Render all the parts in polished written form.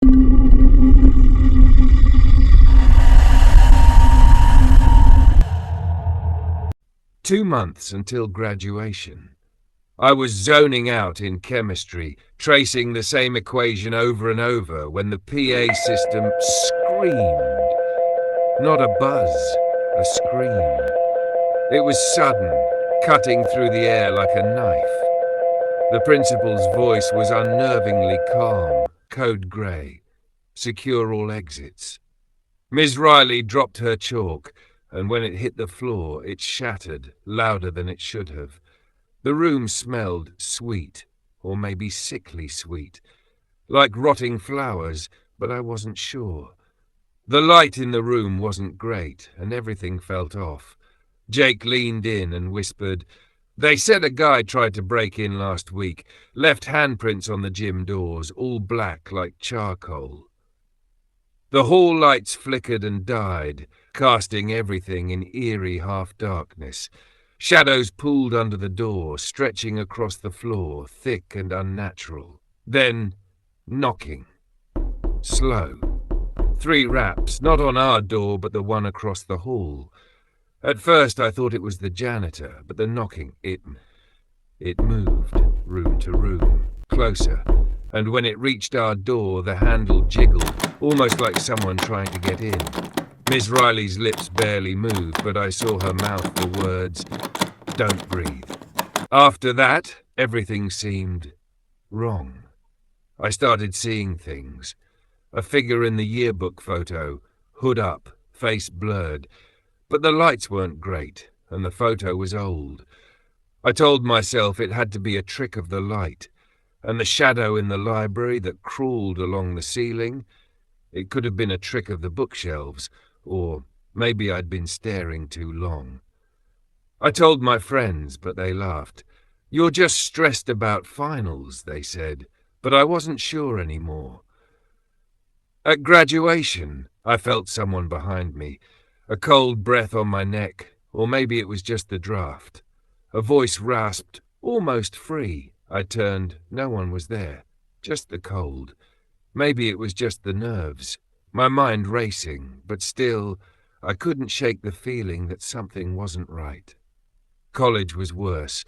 2 months until graduation. I was zoning out in chemistry, tracing the same equation over and over when the PA system screamed. Not a buzz, a scream. It was sudden, cutting through the air like a knife. The principal's voice was unnervingly calm, code grey. Secure all exits. Ms. Riley dropped her chalk, and when it hit the floor, it shattered, louder than it should have. The room smelled sweet, or maybe sickly sweet, like rotting flowers, but I wasn't sure. The light in the room wasn't great, and everything felt off. Jake leaned in and whispered, "They said a guy tried to break in last week, left handprints on the gym doors, all black like charcoal." The hall lights flickered and died, casting everything in eerie half-darkness. Shadows pooled under the door, stretching across the floor, thick and unnatural. Then, knocking. Slow. 3 raps, not on our door, but the one across the hall. At first I thought it was the janitor, but the knocking, it moved, room to room, closer, and when it reached our door, the handle jiggled, almost like someone trying to get in. Miss Riley's lips barely moved, but I saw her mouth the words, "Don't breathe." After that, everything seemed wrong. I started seeing things. A figure in the yearbook photo, hood up, face blurred, but the lights weren't great, and the photo was old. I told myself it had to be a trick of the light, and the shadow in the library that crawled along the ceiling, it could have been a trick of the bookshelves, or maybe I'd been staring too long. I told my friends, but they laughed. "You're just stressed about finals," they said, but I wasn't sure anymore. At graduation, I felt someone behind me, a cold breath on my neck, or maybe it was just the draft. A voice rasped, almost free. I turned, no one was there, just the cold. Maybe it was just the nerves, my mind racing, but still, I couldn't shake the feeling that something wasn't right. College was worse.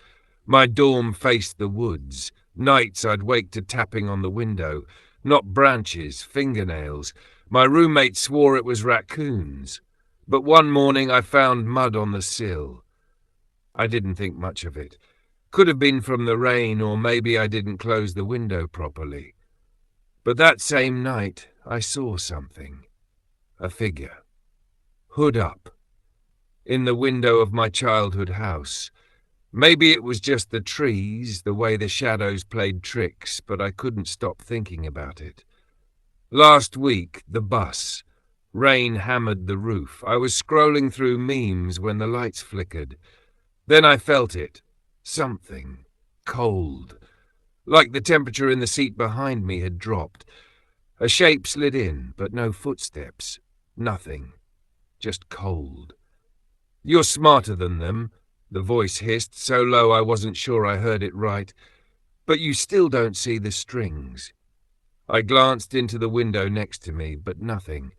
My dorm faced the woods. Nights I'd wake to tapping on the window, not branches, fingernails. My roommate swore it was raccoons. But one morning I found mud on the sill. I didn't think much of it. Could have been from the rain, or maybe I didn't close the window properly. But that same night I saw something. A figure. Hood up. In the window of my childhood house. Maybe it was just the trees, the way the shadows played tricks, but I couldn't stop thinking about it. Last week, the bus. Rain hammered the roof. I was scrolling through memes when the lights flickered. Then I felt it. Something. Cold. Like the temperature in the seat behind me had dropped. A shape slid in, but no footsteps. Nothing. Just cold. "You're smarter than them," the voice hissed, so low I wasn't sure I heard it right. "But you still don't see the strings." I glanced into the window next to me, but nothing.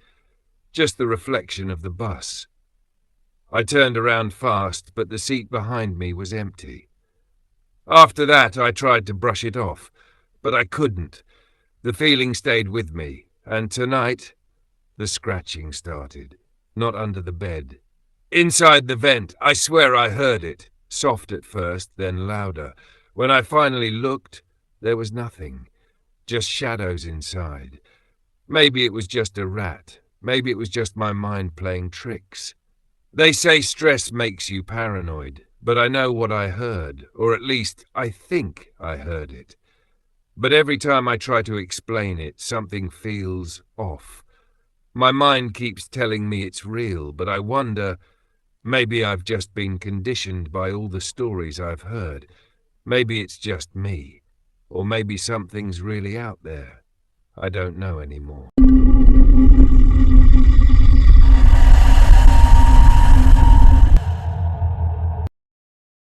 Just the reflection of the bus. I turned around fast, but the seat behind me was empty. After that, I tried to brush it off, but I couldn't. The feeling stayed with me, and tonight, the scratching started, not under the bed. Inside the vent, I swear I heard it, soft at first, then louder. When I finally looked, there was nothing, just shadows inside. Maybe it was just a rat. Maybe it was just my mind playing tricks. They say stress makes you paranoid, but I know what I heard, or at least I think I heard it. But every time I try to explain it, something feels off. My mind keeps telling me it's real, but I wonder, maybe I've just been conditioned by all the stories I've heard. Maybe it's just me, or maybe something's really out there. I don't know anymore.